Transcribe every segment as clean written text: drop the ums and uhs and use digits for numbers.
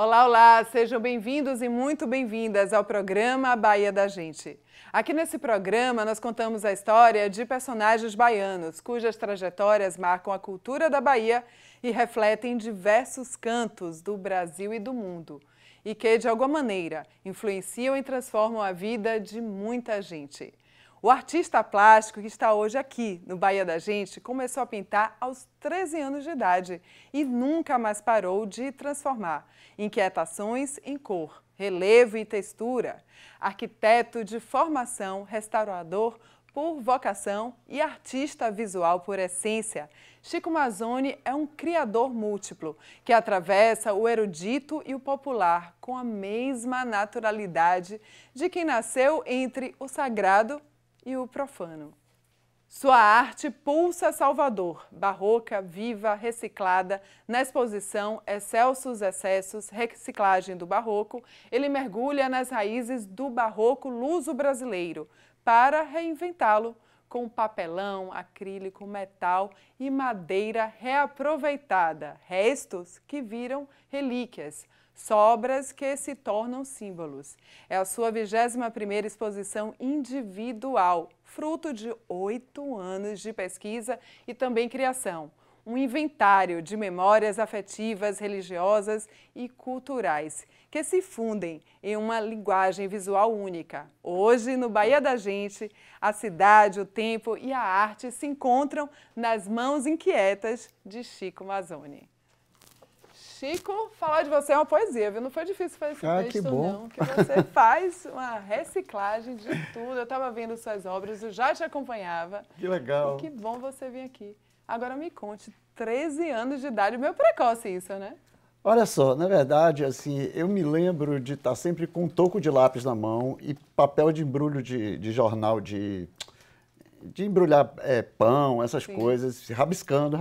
Olá, olá! Sejam bem-vindos e muito bem-vindas ao programa Bahia da Gente. Aqui nesse programa nós contamos a história de personagens baianos, cujas trajetórias marcam a cultura da Bahia e refletem diversos cantos do Brasil e do mundo, e que, de alguma maneira, influenciam e transformam a vida de muita gente. O artista plástico que está hoje aqui no Bahia da Gente começou a pintar aos 13 anos de idade e nunca mais parou de transformar inquietações em cor, relevo e textura. Arquiteto de formação, restaurador por vocação e artista visual por essência, Chico Mazzoni é um criador múltiplo que atravessa o erudito e o popular com a mesma naturalidade de quem nasceu entre o sagrado e o profano. Sua arte pulsa Salvador, barroca, viva, reciclada. Na exposição Excelsos Excessos, Reciclagem do Barroco, ele mergulha nas raízes do barroco luso-brasileiro para reinventá-lo com papelão, acrílico, metal e madeira reaproveitada, restos que viram relíquias, sobras que se tornam símbolos. É a sua 21ª exposição individual, fruto de 8 anos de pesquisa e também criação. Um inventário de memórias afetivas, religiosas e culturais, que se fundem em uma linguagem visual única. Hoje, no Bahia da Gente, a cidade, o tempo e a arte se encontram nas mãos inquietas de Chico Mazzoni. Chico, falar de você é uma poesia, viu? Não foi difícil fazer esse texto, que bom. não. Que você faz uma reciclagem de tudo. Eu estava vendo suas obras, eu já te acompanhava. Que legal. E que bom você vir aqui. Agora me conte, 13 anos de idade, meio precoce isso, né? Olha só, na verdade, assim, eu me lembro de estar sempre com um toco de lápis na mão e papel de embrulho de jornal, de embrulhar pão, essas coisas, rabiscando.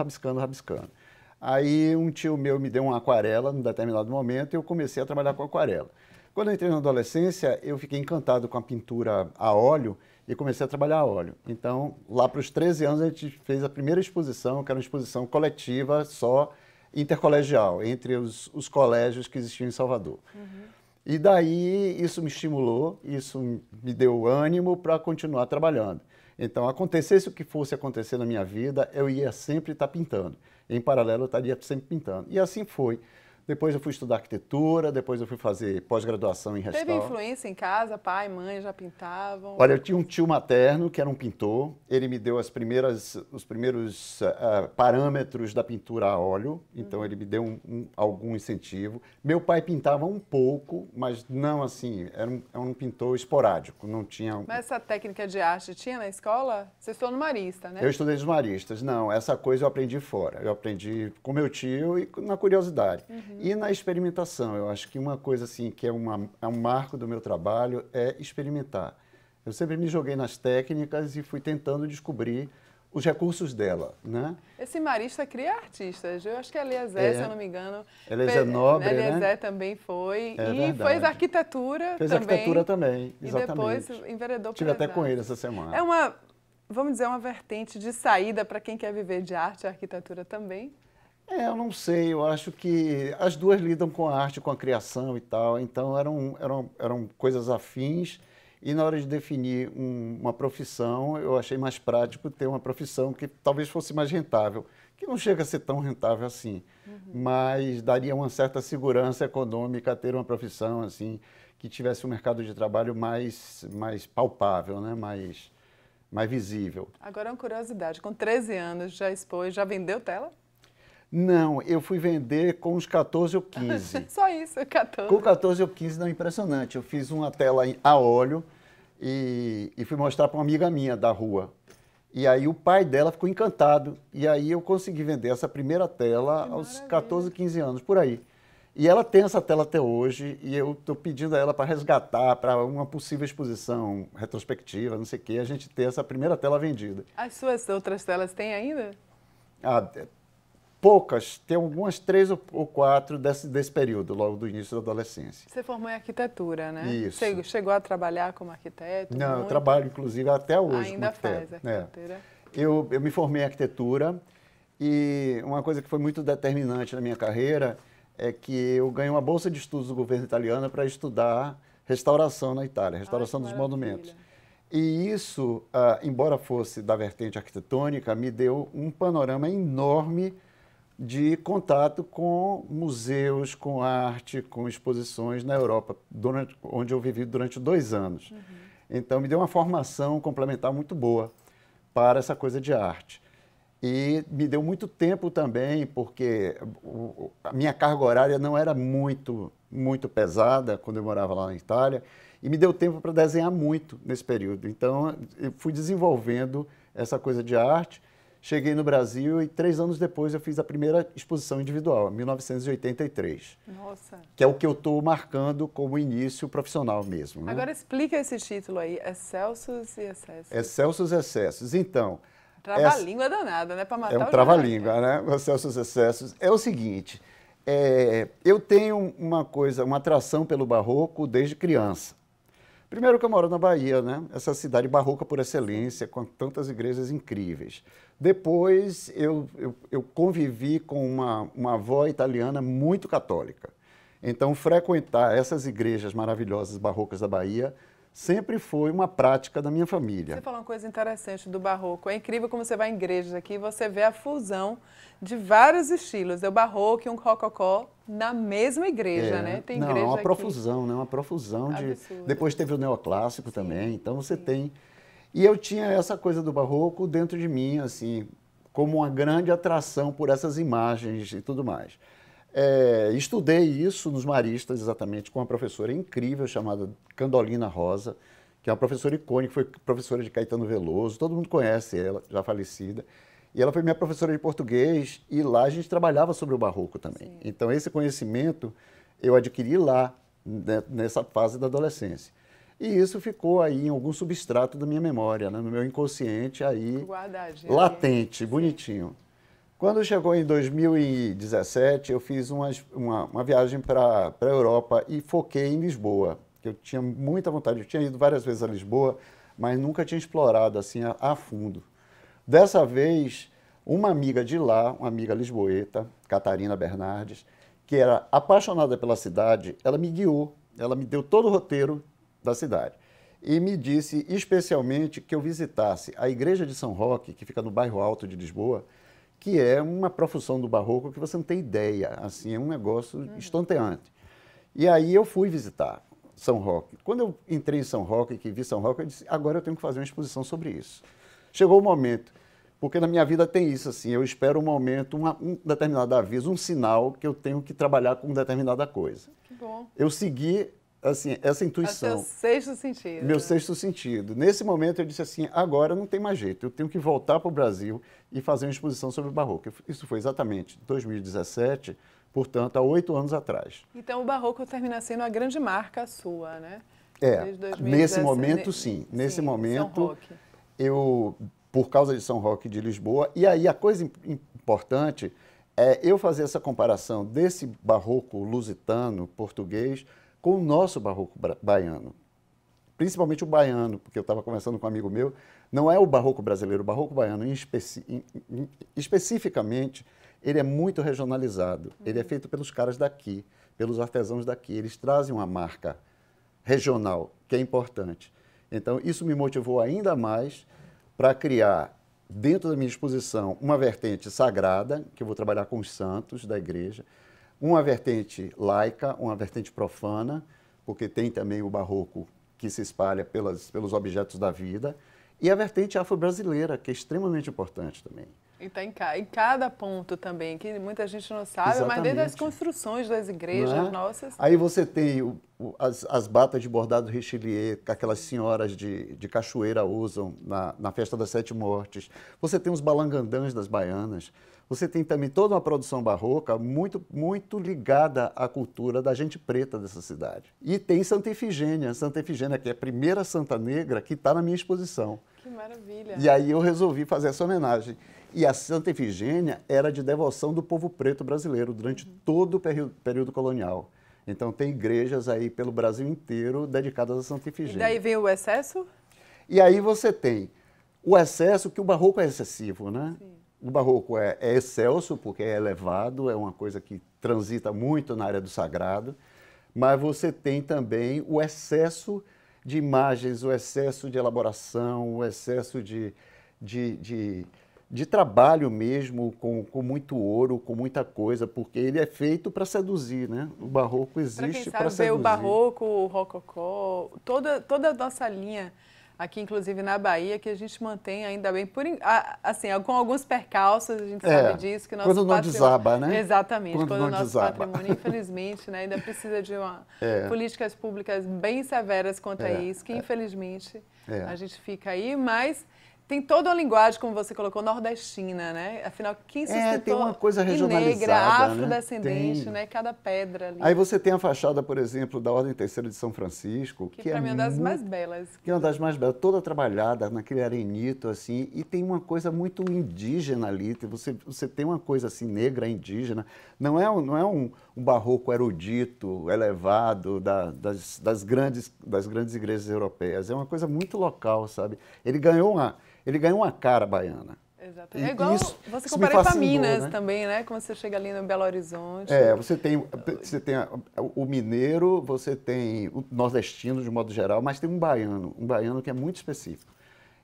Aí um tio meu me deu uma aquarela num determinado momento e eu comecei a trabalhar com aquarela. Quando eu entrei na adolescência, eu fiquei encantado com a pintura a óleo e comecei a trabalhar a óleo. Então, lá para os 13 anos, a gente fez a primeira exposição, que era uma exposição coletiva, só intercolegial, entre os colégios que existiam em Salvador. E daí isso me estimulou, isso me deu ânimo para continuar trabalhando. Então, acontecesse o que fosse acontecer na minha vida, eu ia sempre estar pintando. Em paralelo, eu estaria sempre pintando. E assim foi. Depois eu fui estudar arquitetura, depois eu fui fazer pós-graduação em restauro. Teve influência em casa? Pai, mãe já pintavam? Olha, eu tinha um tio materno que era um pintor. Ele me deu os primeiros parâmetros da pintura a óleo. Então, ele me deu algum incentivo. Meu pai pintava um pouco, mas não assim. Era um pintor esporádico, não tinha... Mas essa técnica de arte tinha na escola? Você estudou no Marista, né? Eu estudei nos Maristas. Não, essa coisa eu aprendi fora. Eu aprendi com meu tio e na curiosidade. E na experimentação. Eu acho que uma coisa assim que é um marco do meu trabalho é experimentar. Eu sempre me joguei nas técnicas e fui tentando descobrir os recursos dela, né? Esse Marista cria artistas. Eu acho que a Eliezer, se eu não me engano... Eliezer Nobre, né? Eliezer também foi. É e verdade. fez arquitetura Fez também. arquitetura também, exatamente. E depois enveredou Tive para até com ele essa semana. É uma, vamos dizer, uma vertente de saída para quem quer viver de arte e arquitetura também. Eu não sei, eu acho que as duas lidam com a arte, com a criação e tal, então eram coisas afins e na hora de definir uma profissão, eu achei mais prático ter uma profissão que talvez fosse mais rentável, que não chega a ser tão rentável assim, mas daria uma certa segurança econômica ter uma profissão assim que tivesse um mercado de trabalho mais palpável, né? mais visível. Agora uma curiosidade, com 13 anos já expôs, já vendeu tela? Não, eu fui vender com uns 14 ou 15. Só isso, 14. Com 14 ou 15 não é impressionante. Eu fiz uma tela a óleo e fui mostrar para uma amiga minha da rua. E aí o pai dela ficou encantado. E aí eu consegui vender essa primeira tela aos 14, 15 anos, por aí. E ela tem essa tela até hoje e eu estou pedindo a ela para resgatar para uma possível exposição retrospectiva, não sei o quê, a gente ter essa primeira tela vendida. As suas outras telas têm ainda? Poucas, tem algumas 3 ou 4 desse período, logo do início da adolescência. Você formou em arquitetura, né? Isso. Você chegou a trabalhar como arquiteto? Não, muito? Eu trabalho, inclusive, até hoje. Ainda faz arquitetura? Eu me formei em arquitetura e uma coisa que foi muito determinante na minha carreira é que eu ganhei uma bolsa de estudos do governo italiano para estudar restauração na Itália, restauração dos monumentos. E isso, embora fosse da vertente arquitetônica, me deu um panorama enorme de contato com museus, com arte, com exposições na Europa, onde eu vivi durante 2 anos. Então, me deu uma formação complementar muito boa para essa coisa de arte. E me deu muito tempo também, porque a minha carga horária não era muito pesada quando eu morava lá na Itália, e me deu tempo para desenhar muito nesse período. Então, eu fui desenvolvendo essa coisa de arte. Cheguei no Brasil e 3 anos depois eu fiz a primeira exposição individual, em 1983. Nossa! Que é o que eu estou marcando como início profissional mesmo. Né? Agora explica esse título aí, Excelsos e Excessos. Excelsos e Excessos. Então... Trava-língua danada, né? Para matar é um trava-língua, né? Excelsos e Excessos. É o seguinte, eu tenho uma atração pelo barroco desde criança. Primeiro que eu moro na Bahia, né? Essa cidade barroca por excelência, com tantas igrejas incríveis. Depois eu convivi com uma avó italiana muito católica. Então frequentar essas igrejas maravilhosas barrocas da Bahia sempre foi uma prática da minha família. Você falou uma coisa interessante do barroco. É incrível como você vai em igrejas aqui e você vê a fusão de vários estilos. O barroco e um rococó na mesma igreja, né? Tem igreja uma profusão, né? Uma profusão de... Depois teve o neoclássico também, então você tem... E eu tinha essa coisa do barroco dentro de mim, assim, como uma grande atração por essas imagens e tudo mais. Estudei isso nos Maristas, exatamente, com uma professora incrível chamada Candolina Rosa, que é uma professora icônica, foi professora de Caetano Veloso, todo mundo conhece ela, já falecida. E ela foi minha professora de português e lá a gente trabalhava sobre o barroco também. Sim. Então esse conhecimento eu adquiri lá, nessa fase da adolescência. E isso ficou aí em algum substrato da minha memória, né, no meu inconsciente aí, latente, bonitinho. Quando chegou em 2017, eu fiz uma viagem para a Europa e foquei em Lisboa, que eu tinha muita vontade. Eu tinha ido várias vezes a Lisboa, mas nunca tinha explorado assim a fundo. Dessa vez, uma amiga de lá, uma amiga lisboeta, Catarina Bernardes, que era apaixonada pela cidade, ela me guiou, ela me deu todo o roteiro da cidade. E me disse especialmente que eu visitasse a Igreja de São Roque, que fica no bairro Alto de Lisboa, que é uma profusão do barroco que você não tem ideia, assim, é um negócio estonteante. E aí eu fui visitar São Roque. Quando eu entrei em São Roque, que vi São Roque, eu disse, agora eu tenho que fazer uma exposição sobre isso. Chegou o momento, porque na minha vida tem isso, assim, eu espero um momento, um determinado aviso, um sinal que eu tenho que trabalhar com determinada coisa. Que bom. Eu segui, assim, essa intuição. É o seu sexto sentido. Meu sexto sentido. Nesse momento eu disse assim, agora não tem mais jeito, eu tenho que voltar para o Brasil e fazer uma exposição sobre o barroco. Isso foi exatamente em 2017, portanto, há 8 anos atrás. Então o barroco termina sendo uma grande marca sua, né? Nesse momento sim. Nesse momento, eu, por causa de São Roque de Lisboa, e aí a coisa importante é eu fazer essa comparação desse barroco lusitano, português, com o nosso barroco baiano. Principalmente o baiano, porque eu estava conversando com um amigo meu, não é o barroco brasileiro, o barroco baiano, especificamente, ele é muito regionalizado. Ele é feito pelos caras daqui, pelos artesãos daqui. Eles trazem uma marca regional, que é importante. Então, isso me motivou ainda mais para criar, dentro da minha exposição, uma vertente sagrada, que eu vou trabalhar com os santos da igreja, uma vertente laica, uma vertente profana, porque tem também o barroco que se espalha pelos objetos da vida, e a vertente afro-brasileira, que é extremamente importante também. E está em cada ponto também, que muita gente não sabe, exatamente. Mas desde as construções das igrejas nossas. Aí você tem as batas de bordado Richelieu, que aquelas senhoras de cachoeira usam na festa das 7 mortes. Você tem os balangandãs das baianas. Você tem também toda uma produção barroca muito, muito ligada à cultura da gente preta dessa cidade. E tem Santa Efigênia, que é a primeira santa negra que está na minha exposição. Que maravilha! E aí eu resolvi fazer essa homenagem. E a Santa Efigênia era de devoção do povo preto brasileiro durante todo o período colonial. Então tem igrejas aí pelo Brasil inteiro dedicadas a Santa Efigênia. E daí vem o excesso? E aí você tem o excesso, que o barroco é excessivo, né? Sim. O barroco é excelso, porque é elevado, é uma coisa que transita muito na área do sagrado, mas você tem também o excesso de imagens, o excesso de elaboração, o excesso de trabalho mesmo, com muito ouro, com muita coisa, porque ele é feito para seduzir, né? O barroco existe para seduzir. Ver o barroco, o rococó, toda a nossa linha aqui, inclusive na Bahia, que a gente mantém ainda bem, assim, com alguns percalços, a gente sabe disso, que nosso quando não desaba, né? Exatamente, quando o nosso desaba. patrimônio, infelizmente, né, ainda precisa de políticas públicas bem severas quanto a isso, que infelizmente a gente fica aí, mas tem toda uma linguagem, como você colocou, nordestina, né? Afinal, quem sustentou tem uma coisa regionalizada, negra, afrodescendente, né? né? Cada pedra ali. Aí você tem a fachada, por exemplo, da Ordem Terceira de São Francisco, que para mim é uma das mais belas. Que é uma das mais belas, toda trabalhada naquele arenito, assim, e tem uma coisa muito indígena ali, você tem uma coisa assim, negra, indígena, não é um barroco erudito, elevado das grandes igrejas europeias, é uma coisa muito local, sabe? Ele ganhou uma cara baiana. Exatamente. É igual você comparar para Minas, né? Também, né? Quando você chega ali no Belo Horizonte. Você tem o mineiro, você tem o nordestino de modo geral, mas tem um baiano que é muito específico.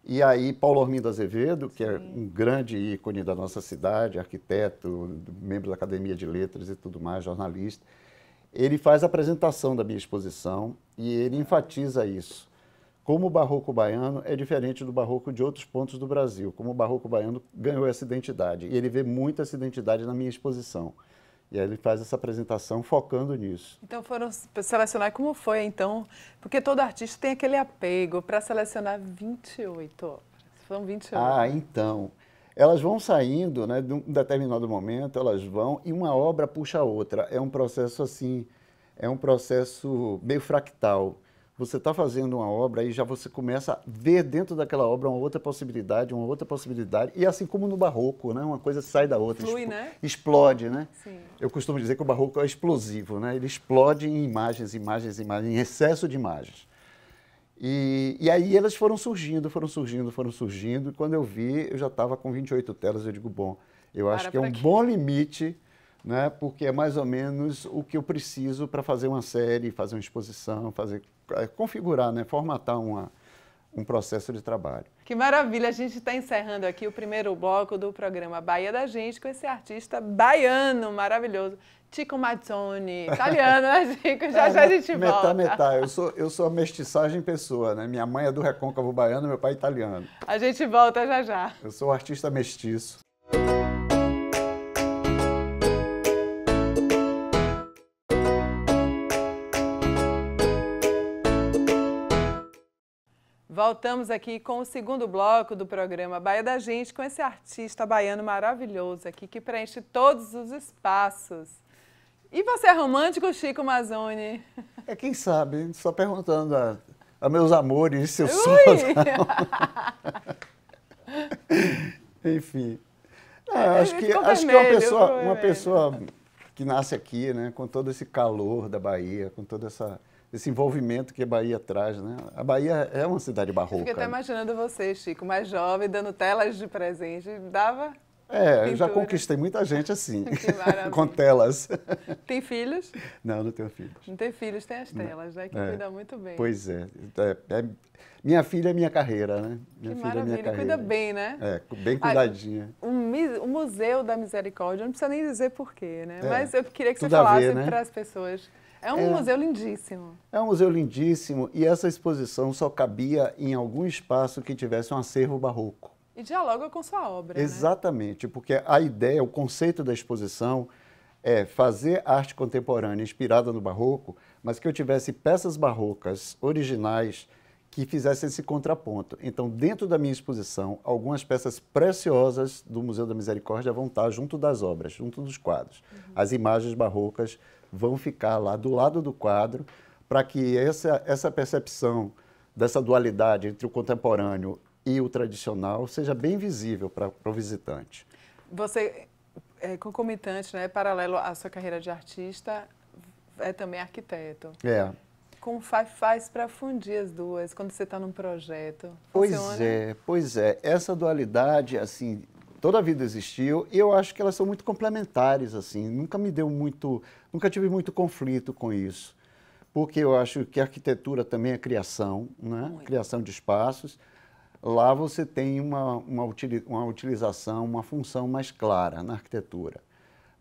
E aí Paulo Ormindo Azevedo, que é um grande ícone da nossa cidade, arquiteto, membro da Academia de Letras e tudo mais, jornalista, ele faz a apresentação da minha exposição e ele enfatiza isso. Como o barroco baiano é diferente do barroco de outros pontos do Brasil, como o barroco baiano ganhou essa identidade. E ele vê muito essa identidade na minha exposição. E aí ele faz essa apresentação focando nisso. Então foram selecionar, como foi então? Porque todo artista tem aquele apego para selecionar 28 obras. Foram 28. Então. Elas vão saindo, né, de um determinado momento, elas vão e uma obra puxa a outra. É um processo assim, é um processo meio fractal. Você está fazendo uma obra e já você começa a ver dentro daquela obra uma outra possibilidade, e assim como no barroco, né? Uma coisa sai da outra. Flui, né? Explode, né? Sim. Eu costumo dizer que o barroco é explosivo, né? Ele explode em imagens, em excesso de imagens. E aí elas foram surgindo, e quando eu vi, eu já estava com 28 telas, eu digo, bom, eu acho que é um bom limite, né? Porque é mais ou menos o que eu preciso para fazer uma série, fazer uma exposição, configurar, né? Formatar um processo de trabalho. Que maravilha! A gente está encerrando aqui o primeiro bloco do programa Bahia da Gente com esse artista baiano maravilhoso, Chico Mazzoni, italiano, né, Chico? Já a gente volta. Metá. Eu sou a mestiçagem em pessoa, né? Minha mãe é do recôncavo baiano, meu pai é italiano. A gente volta já. Eu sou artista mestiço. Voltamos aqui com o segundo bloco do programa Bahia da Gente, com esse artista baiano maravilhoso aqui, que preenche todos os espaços. E você é romântico, Chico Mazzoni? Quem sabe, só perguntando a meus amores, se eu sou. Enfim. Acho que uma pessoa que nasce aqui, né, com todo esse calor da Bahia, com todo esse envolvimento que a Bahia traz, né? A Bahia é uma cidade barroca. Fiquei até imaginando você, Chico, mais jovem, dando telas de presente. Dava eu já conquistei muita gente assim, com telas. Tem filhos? Não, não tenho filhos. Não tem filhos, tem as telas, né? Que cuida muito bem. Pois é. Minha filha é minha carreira, né? Que maravilha, cuida bem, né? Bem cuidadinha. O Museu da Misericórdia, não precisa nem dizer porquê, né? Mas eu queria que você falasse para as pessoas. É um museu lindíssimo. É um museu lindíssimo e essa exposição só cabia em algum espaço que tivesse um acervo barroco. E dialoga com sua obra, Exatamente, porque a ideia, o conceito da exposição é fazer arte contemporânea inspirada no barroco, mas que eu tivesse peças barrocas originais que fizessem esse contraponto. Então, dentro da minha exposição, algumas peças preciosas do Museu da Misericórdia vão estar junto das obras, junto dos quadros. As imagens barrocas vão ficar lá do lado do quadro, para que essa percepção dessa dualidade entre o contemporâneo e o tradicional seja bem visível para o visitante. Você é concomitante, né, paralelo à sua carreira de artista, é também arquiteto. Como faz para fundir as duas, quando você está num projeto? Funciona? Pois é. Essa dualidade, assim, toda a vida existiu, e eu acho que elas são muito complementares, assim, nunca tive muito conflito com isso, porque eu acho que a arquitetura também é criação, né? Criação de espaços. Lá você tem uma utilização, uma função mais clara na arquitetura,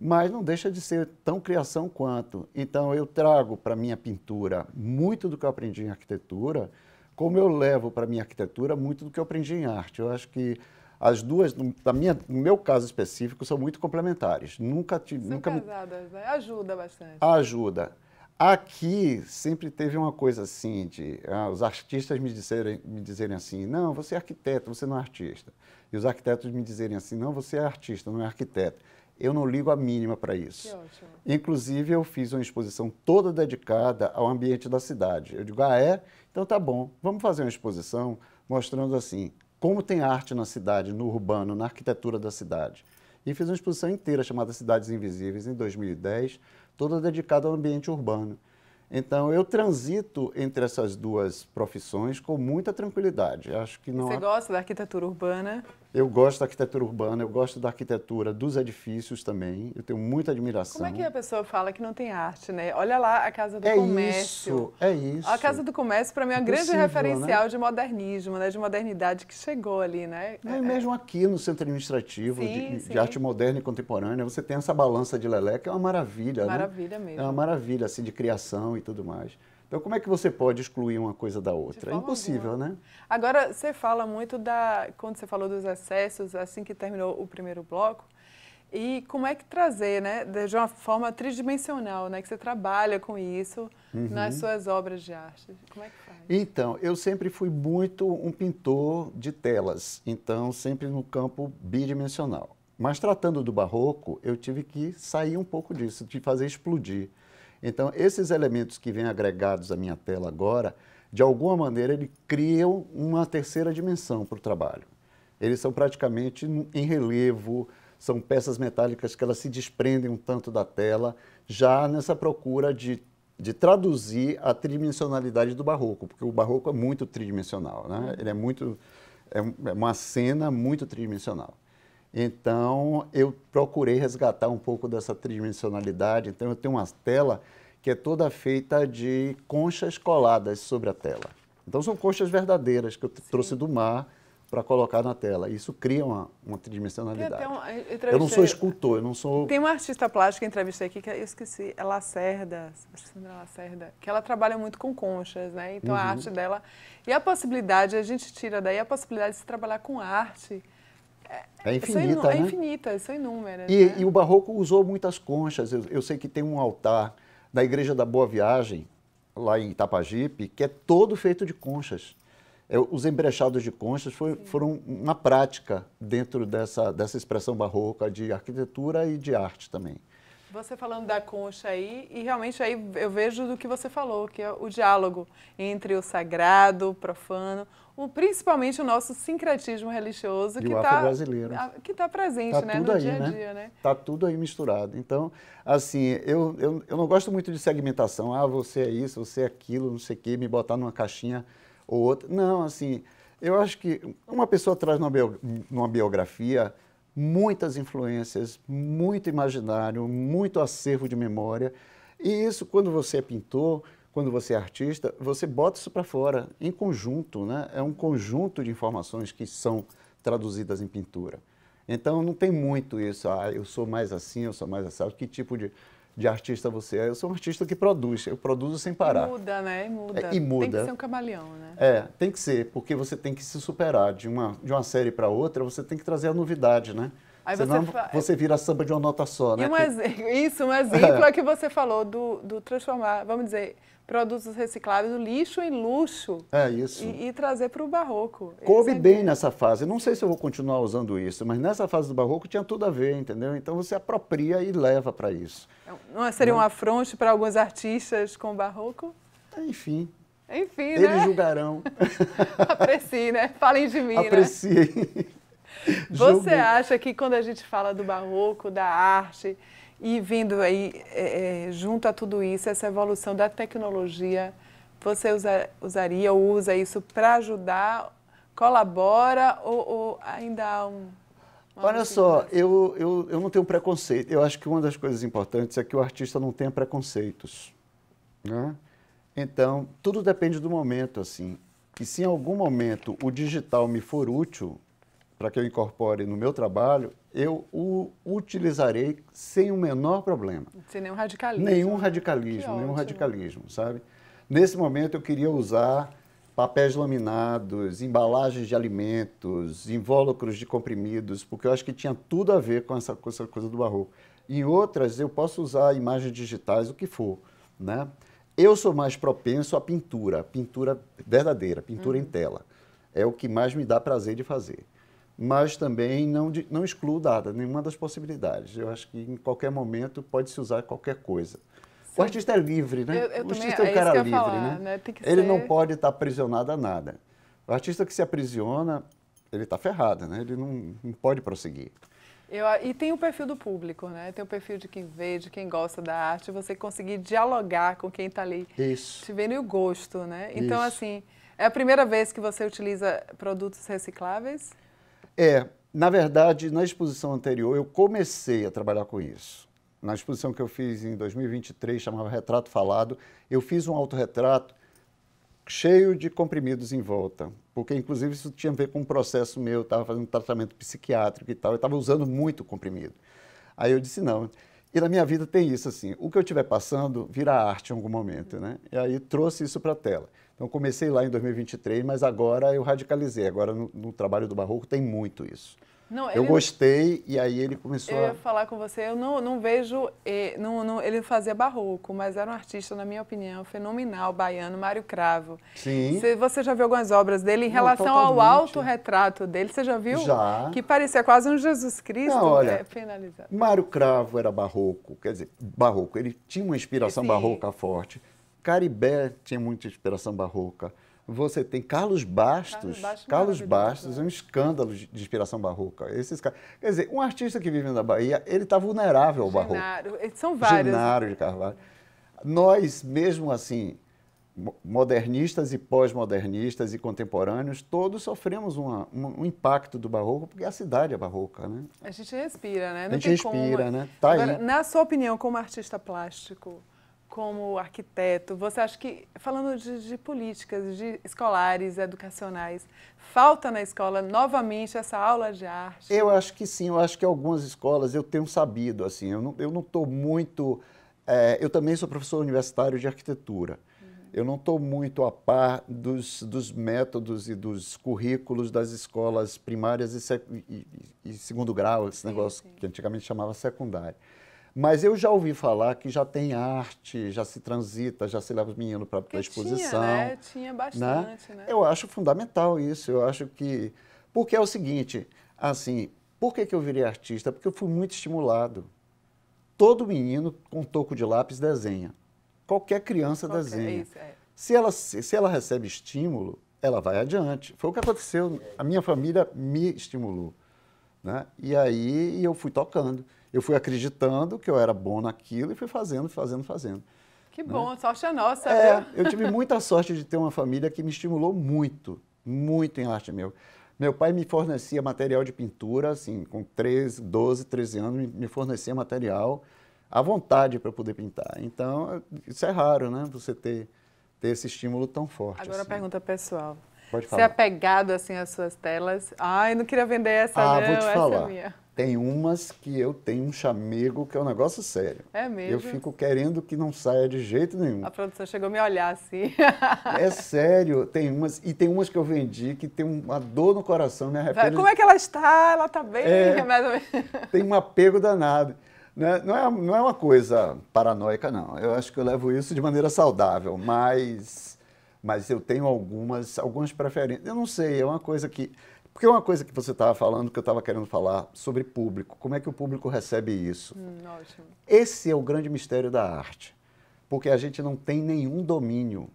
mas não deixa de ser tão criação quanto. Então eu trago para a minha pintura muito do que eu aprendi em arquitetura, como eu levo para a minha arquitetura muito do que eu aprendi em arte. Eu acho que as duas, no meu caso específico, são muito complementares. São casadas, né? Ajuda bastante. Ajuda. Aqui sempre teve uma coisa assim, os artistas me dizerem assim, não, você é arquiteto, você não é artista. E os arquitetos me dizerem assim, não, você é artista, não é arquiteto. Eu não ligo a mínima para isso. Que ótimo. Inclusive, eu fiz uma exposição toda dedicada ao ambiente da cidade. Eu digo, ah, é? Então tá bom, vamos fazer uma exposição mostrando assim, como tem arte na cidade, no urbano, na arquitetura da cidade. E fiz uma exposição inteira chamada Cidades Invisíveis, em 2010, toda dedicada ao ambiente urbano. Então, eu transito entre essas duas profissões com muita tranquilidade. Acho que não Você gosta da arquitetura urbana? Eu gosto da arquitetura urbana, eu gosto da arquitetura dos edifícios também, eu tenho muita admiração. Como é que a pessoa fala que não tem arte, né? Olha lá a Casa do Comércio. É isso. A Casa do Comércio, para mim, é uma grande Possível, referencial, né? De modernismo, né? De modernidade que chegou ali, né? E mesmo aqui no Centro Administrativo Sim, de Arte Moderna e Contemporânea, você tem essa balança de Lelé, que é uma maravilha, Maravilha né? mesmo. É uma maravilha, assim, de criação e tudo mais. Então, como é que você pode excluir uma coisa da outra? É impossível, alguma. né? Agora, você fala muito quando você falou dos excessos, assim que terminou o primeiro bloco, e como é que trazer, né, de uma forma tridimensional, né, que você trabalha com isso nas suas obras de arte. Como é que faz? Então, eu sempre fui muito um pintor de telas, então sempre no campo bidimensional. Mas tratando do barroco, eu tive que sair um pouco disso, de fazer explodir. Então, esses elementos que vêm agregados à minha tela agora, de alguma maneira, eles criam uma terceira dimensão para o trabalho. Eles são praticamente em relevo, são peças metálicas que elas se desprendem um tanto da tela, já nessa procura de traduzir a tridimensionalidade do barroco, porque o barroco é muito tridimensional, né? Ele é uma cena muito tridimensional. Então, eu procurei resgatar um pouco dessa tridimensionalidade. Então, eu tenho uma tela que é toda feita de conchas coladas sobre a tela. Então, são conchas verdadeiras que eu trouxe do mar para colocar na tela. Isso cria uma tridimensionalidade. Eu não sou escultor, eu não sou... Tem uma artista plástica que eu entrevistei aqui, que eu esqueci, é Lacerda, que ela trabalha muito com conchas, né? Então, a arte dela... E a possibilidade, a gente tira daí a possibilidade de se trabalhar com arte... É infinita, né? É infinita, são inúmeras. E o barroco usou muitas conchas. Eu sei que tem um altar da Igreja da Boa Viagem, lá em Itapajipe, que é todo feito de conchas. Os embrechados de conchas foram uma prática dentro dessa expressão barroca de arquitetura e de arte também. Você falando da concha aí, e realmente aí eu vejo do que você falou, que é o diálogo entre o sagrado, o profano, principalmente o nosso sincretismo religioso que afro-brasileiro. Que está presente, né, no dia a dia, né? Está tudo aí misturado. Então, assim, eu não gosto muito de segmentação. Ah, você é isso, você é aquilo, não sei o quê, me botar numa caixinha ou outra. Não, assim, eu acho que uma pessoa traz numa biografia muitas influências, muito imaginário, muito acervo de memória. E isso, quando você é pintor, quando você é artista, você bota isso para fora, em conjunto, né? É um conjunto de informações que são traduzidas em pintura. Então, não tem muito isso, eu sou mais assim, eu sou mais assim. Que tipo de artista você é? Eu sou um artista que produz, eu produzo sem parar. E muda, né? Muda. Tem que ser um camaleão, né? Tem que ser, porque você tem que se superar. De uma série para outra, você tem que trazer a novidade, né? Aí senão você vira samba de uma nota só, né? Um exemplo é que você falou do transformar, vamos dizer, produtos recicláveis, do lixo em luxo. É isso. E trazer para o barroco. Coube bem nessa fase. Não sei se eu vou continuar usando isso, mas nessa fase do barroco tinha tudo a ver, entendeu? Então você apropria e leva para isso. Não seria um afronte para alguns artistas com o barroco? Enfim. Enfim, eles julgarão. Apreciem, né? Falem de mim, Apreciem. né? Você acha que quando a gente fala do barroco, da arte, e vindo aí junto a tudo isso, essa evolução da tecnologia, você usaria ou usa isso para ajudar, colabora ou ainda há um... Olha só, eu não tenho preconceito. Eu acho que uma das coisas importantes é que o artista não tenha preconceitos, né? Então, tudo depende do momento, assim. E se em algum momento o digital me for útil para que eu incorpore no meu trabalho, eu o utilizarei sem o menor problema. Sem nenhum radicalismo. Nenhum radicalismo, nenhum radicalismo, sabe? Nesse momento eu queria usar papéis laminados, embalagens de alimentos, invólucros de comprimidos, porque eu acho que tinha tudo a ver com essa coisa do barroco. Em outras eu posso usar imagens digitais, o que for, né? Eu sou mais propenso à pintura verdadeira, pintura em tela. É o que mais me dá prazer de fazer. Mas também não excluo nenhuma das possibilidades. Eu acho que em qualquer momento pode-se usar qualquer coisa. O artista é livre, né? O artista é um cara livre, né? Ele não pode estar aprisionado a nada. O artista que se aprisiona, ele está ferrado, né? Ele não pode prosseguir. E tem o perfil do público, né? Tem o perfil de quem vê, de quem gosta da arte, você conseguir dialogar com quem está ali. Isso. Te vendo e o gosto, né? Então, assim, é a primeira vez que você utiliza produtos recicláveis? Na verdade, na exposição anterior, eu comecei a trabalhar com isso. Na exposição que eu fiz em 2023, chamava Retrato Falado, eu fiz um autorretrato cheio de comprimidos em volta, porque inclusive isso tinha a ver com um processo meu, eu estava fazendo um tratamento psiquiátrico e tal, eu estava usando muito comprimido. Aí eu disse não. E na minha vida tem isso assim, o que eu estiver passando vira arte em algum momento, né? E aí trouxe isso para a tela. Então comecei lá em 2023, mas agora eu radicalizei, agora no trabalho do Barroco tem muito isso. Não, eu gostei e aí ele começou Eu ia falar com você, eu não vejo... ele fazia barroco, mas era um artista, na minha opinião, fenomenal, baiano, Mário Cravo. Sim. Você já viu algumas obras dele em relação ao autorretrato dele? Você já viu? Já. Que parecia quase um Jesus Cristo. Não, olha, finalizado. Mário Cravo era barroco, quer dizer, barroco, ele tinha uma inspiração barroca forte. Caribé tinha muita inspiração barroca. Você tem Carlos Bastos. Carlos Bastos é um escândalo de inspiração barroca. Quer dizer, um artista que vive na Bahia, ele está vulnerável ao barroco. São vários. Genário de Carvalho. Nós, mesmo assim, modernistas e pós-modernistas e contemporâneos, todos sofremos um impacto do barroco, porque a cidade é barroca, né? A gente respira, né? Não a gente respira, né? Tá Agora, aí. Na sua opinião, como artista plástico, como arquiteto, você acha que, falando de políticas, de escolares, educacionais, falta na escola novamente essa aula de arte? Eu acho que sim, eu acho que algumas escolas eu tenho sabido, assim, eu não estou muito... eu também sou professor universitário de arquitetura. Eu não estou muito a par dos métodos e dos currículos das escolas primárias e segundo grau, esse negócio que antigamente chamava secundário. Mas eu já ouvi falar que já tem arte, já se transita, já se leva os meninos para a exposição. Tinha bastante, né? Eu acho fundamental isso, eu acho que... Porque é o seguinte, assim, por que eu virei artista? Porque eu fui muito estimulado. Todo menino com toco de lápis desenha. Qualquer criança desenha. Isso, Se ela recebe estímulo, ela vai adiante. Foi o que aconteceu, a minha família me estimulou, né? E aí eu fui tocando. Eu fui acreditando que eu era bom naquilo e fui fazendo. Que bom, né? Sorte é nossa, viu? Eu tive muita sorte de ter uma família que me estimulou muito, muito em arte meu. Meu pai me fornecia material de pintura, assim, com 12, 13 anos, me fornecia material à vontade para poder pintar. Então, isso é raro, né? Você ter esse estímulo tão forte. Agora assim. a pergunta pessoal. Pode falar. Você é apegado, assim, às suas telas? Ai, não queria vender essa, não. Vou te falar. É minha. Tem umas que eu tenho um chamego que é um negócio sério. É mesmo? Eu fico querendo que não saia de jeito nenhum. A produção chegou a me olhar assim. É sério, tem umas que eu vendi que tem uma dor no coração, me arrependo. Como é que ela está? Ela está bem? Mais ou menos. Tem um apego danado. Não é uma coisa paranoica, não. Eu acho que eu levo isso de maneira saudável, mas eu tenho algumas preferências. Eu não sei, é uma coisa que... Porque é uma coisa que você estava falando, que eu estava querendo falar sobre público. Como é que o público recebe isso? Ótimo. Esse é o grande mistério da arte. Porque a gente não tem nenhum domínio.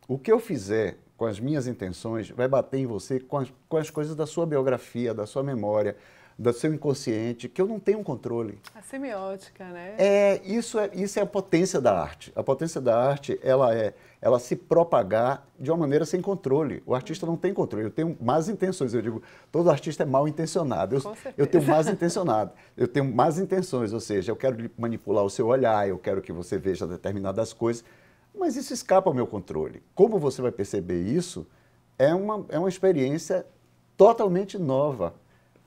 O que eu fizer com as minhas intenções vai bater em você com as coisas da sua biografia, da sua memória, do seu inconsciente, que eu não tenho controle. A semiótica, né? Isso é a potência da arte. A potência da arte, ela se propagar de uma maneira sem controle. O artista não tem controle. Eu tenho más intenções. Eu digo, todo artista é mal intencionado. Eu tenho más intencionado. Eu tenho más intenções, ou seja, eu quero manipular o seu olhar, eu quero que você veja determinadas coisas, mas isso escapa ao meu controle. Como você vai perceber isso, é uma experiência totalmente nova.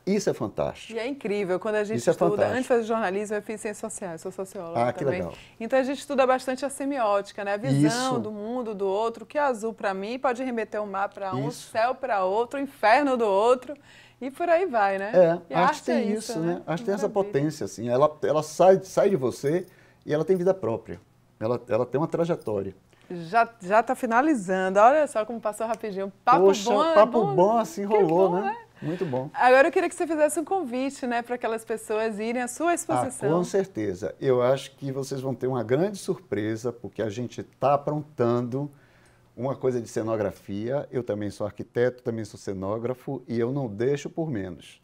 Isso é fantástico. E é incrível, quando a gente Isso estuda, fantástico. antes de fazer jornalismo, eu fiz ciências sociais, sou socióloga Que também. legal. Então a gente estuda bastante a semiótica, né? A visão Isso. do mundo do outro, o que é azul para mim pode remeter o mar para um, o Isso. céu para outro, o inferno do outro, e por aí vai, né? E a arte tem isso, né? A arte tem essa Maravilha. potência, assim, ela sai de você e ela tem vida própria. Ela tem uma trajetória. Já está finalizando, olha só como passou rapidinho. Papo Poxa, bom, papo bom, assim, Que rolou, bom, né? Muito bom. Agora eu queria que você fizesse um convite, né, para aquelas pessoas irem à sua exposição. Com certeza. Eu acho que vocês vão ter uma grande surpresa, porque a gente está aprontando uma coisa de cenografia. Eu também sou arquiteto, também sou cenógrafo, e eu não deixo por menos.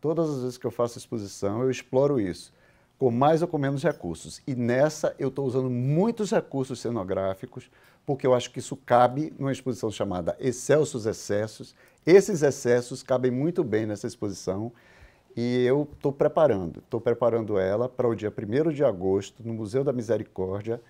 Todas as vezes que eu faço exposição, eu exploro isso, com mais ou com menos recursos. E nessa eu estou usando muitos recursos cenográficos, porque eu acho que isso cabe numa exposição chamada Excelsos Excessos. Esses excessos cabem muito bem nessa exposição e eu estou preparando ela para o dia 1º de agosto, no Museu da Misericórdia,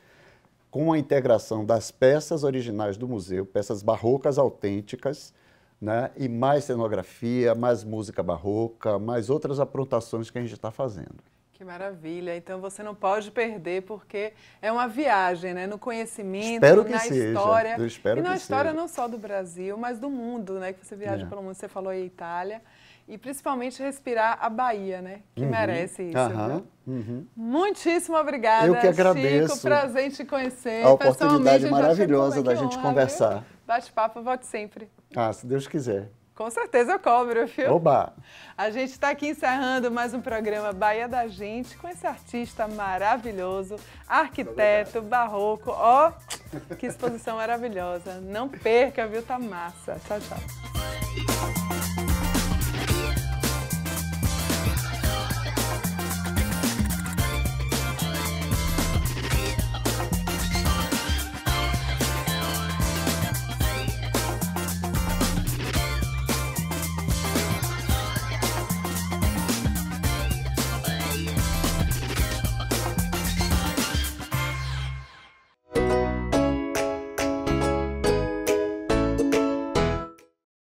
com a integração das peças originais do museu, peças barrocas autênticas, né? E mais cenografia, mais música barroca, mais outras aprontações que a gente está fazendo. Que maravilha! Então você não pode perder, porque é uma viagem, né? No conhecimento, Espero que na seja. história. Eu espero e na que história seja. não só do Brasil, mas do mundo, né? Que você viaja pelo mundo, você falou aí Itália. E principalmente respirar a Bahia, né? Que merece isso, viu? Muitíssimo obrigada, Eu que agradeço. Chico, prazer em te conhecer. A oportunidade Pessoalmente, maravilhosa da que gente honra, conversar. Viu? Bate-papo, volte sempre. Se Deus quiser. Com certeza eu cobro, viu? Oba! A gente está aqui encerrando mais um programa Bahia da Gente com esse artista maravilhoso, arquiteto, barroco. Ó, que exposição maravilhosa. Não perca, viu? Tá massa. Tchau, tchau.